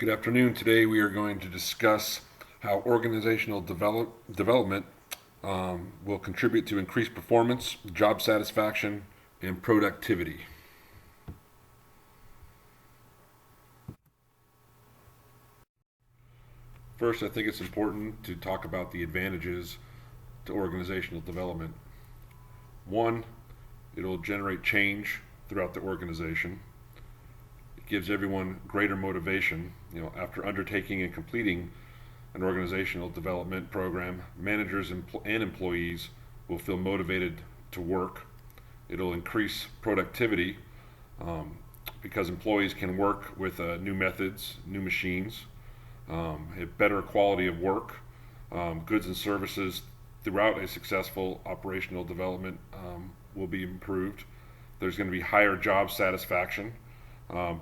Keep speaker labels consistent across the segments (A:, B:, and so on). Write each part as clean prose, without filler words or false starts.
A: Good afternoon. Today we are going to discuss how organizational development will contribute to increased performance, job satisfaction, and productivity. First, I think it's important to talk about the advantages to organizational development. One, it'll generate change throughout the organization. It gives everyone greater motivation. After undertaking and completing an organizational development program, managers and employees will feel motivated to work. It'll increase productivity because employees can work with new methods, new machines, a better quality of work, goods and services throughout a successful operational development will be improved. There's going to be higher job satisfaction.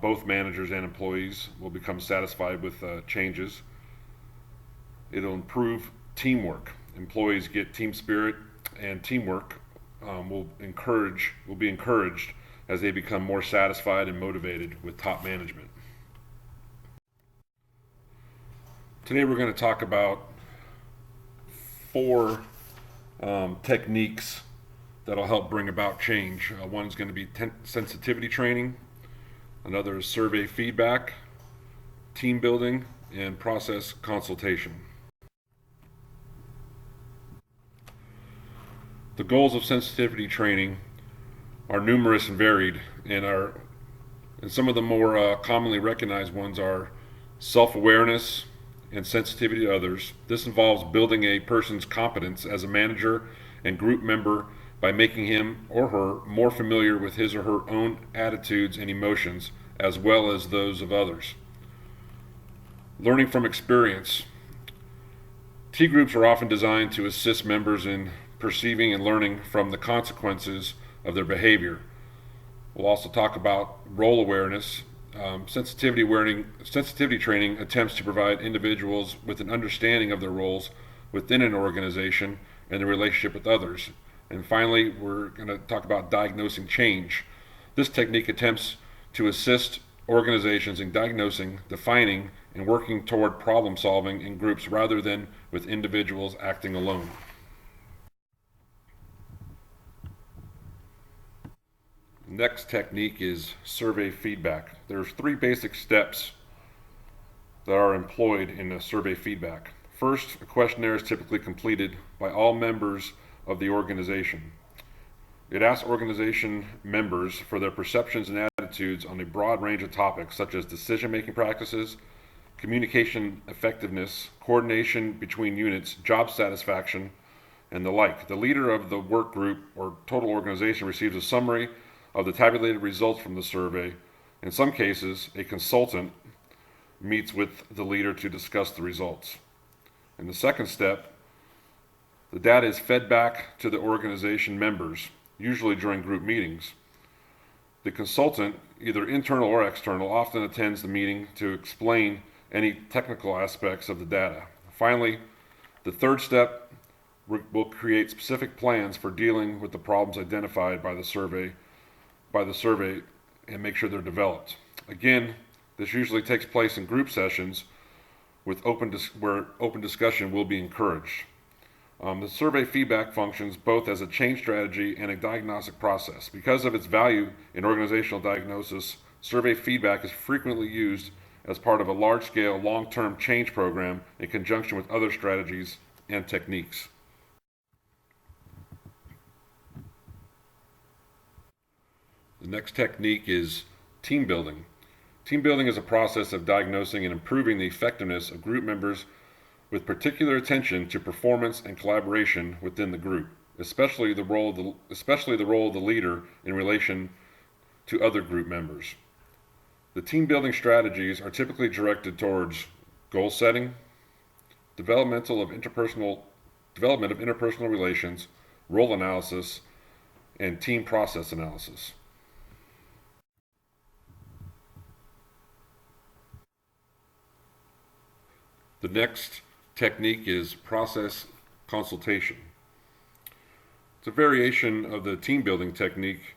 A: Both managers and employees will become satisfied with changes. It'll improve teamwork. Employees get team spirit, and teamwork will be encouraged as they become more satisfied and motivated with top management. Today we're going to talk about four techniques that'll help bring about change. One is going to be sensitivity training. Another is survey feedback, team building, and process consultation. The goals of sensitivity training are numerous and varied, and some of the more commonly recognized ones are self-awareness and sensitivity to others. This involves building a person's competence as a manager and group member by making him or her more familiar with his or her own attitudes and emotions, as well as those of others. Learning from experience. T groups are often designed to assist members in perceiving and learning from the consequences of their behavior. We'll also talk about role awareness. Sensitivity training attempts to provide individuals with an understanding of their roles within an organization and the relationship with others. And finally, we're going to talk about diagnosing change. This technique attempts to assist organizations in diagnosing, defining, and working toward problem solving in groups rather than with individuals acting alone. Next technique is survey feedback. There's three basic steps that are employed in a survey feedback. First, a questionnaire is typically completed by all members of the organization. It asks organization members for their perceptions and attitudes on a broad range of topics such as decision-making practices, communication effectiveness, coordination between units, job satisfaction, and the like. The leader of the work group or total organization receives a summary of the tabulated results from the survey. In some cases, a consultant meets with the leader to discuss the results. In the second step, the data is fed back to the organization members, usually during group meetings. The consultant, either internal or external, often attends the meeting to explain any technical aspects of the data. Finally, the third step will create specific plans for dealing with the problems identified by the survey and make sure they're developed. Again, this usually takes place in group sessions where open discussion will be encouraged. The survey feedback functions both as a change strategy and a diagnostic process. Because of its value in organizational diagnosis, survey feedback is frequently used as part of a large-scale, long-term change program in conjunction with other strategies and techniques. The next technique is team building. Team building is a process of diagnosing and improving the effectiveness of group members with particular attention to performance and collaboration within the group, especially the role of the leader in relation to other group members. The team building strategies are typically directed towards goal setting, development of interpersonal relations, role analysis, and team process analysis. The next technique is process consultation. It's a variation of the team building technique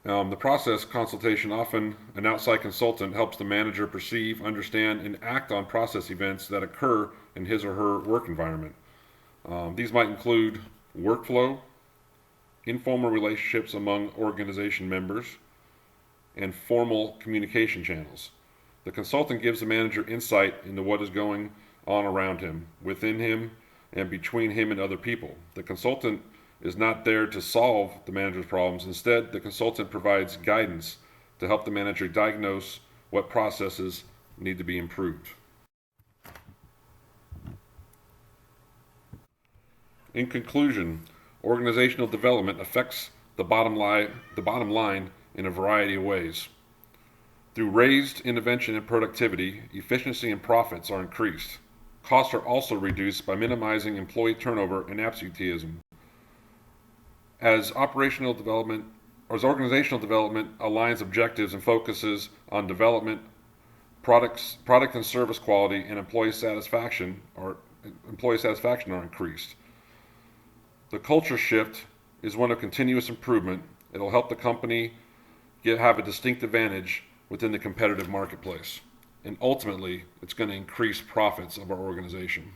A: The process consultation, often an outside consultant, helps the manager perceive, understand, and act on process events that occur in his or her work environment. These might include workflow, informal relationships among organization members, and formal communication channels. The consultant gives the manager insight into what is going on around him, within him, and between him and other people. The consultant is not there to solve the manager's problems. Instead, the consultant provides guidance to help the manager diagnose what processes need to be improved. In conclusion, organizational development affects the bottom line in a variety of ways. Through raised intervention and productivity, efficiency and profits are increased. Costs are also reduced by minimizing employee turnover and absenteeism. As organizational development aligns objectives and focuses on development, product and service quality, and employee satisfaction are increased. The culture shift is one of continuous improvement. It'll help the company have a distinct advantage within the competitive marketplace. And ultimately, it's going to increase profits of our organization.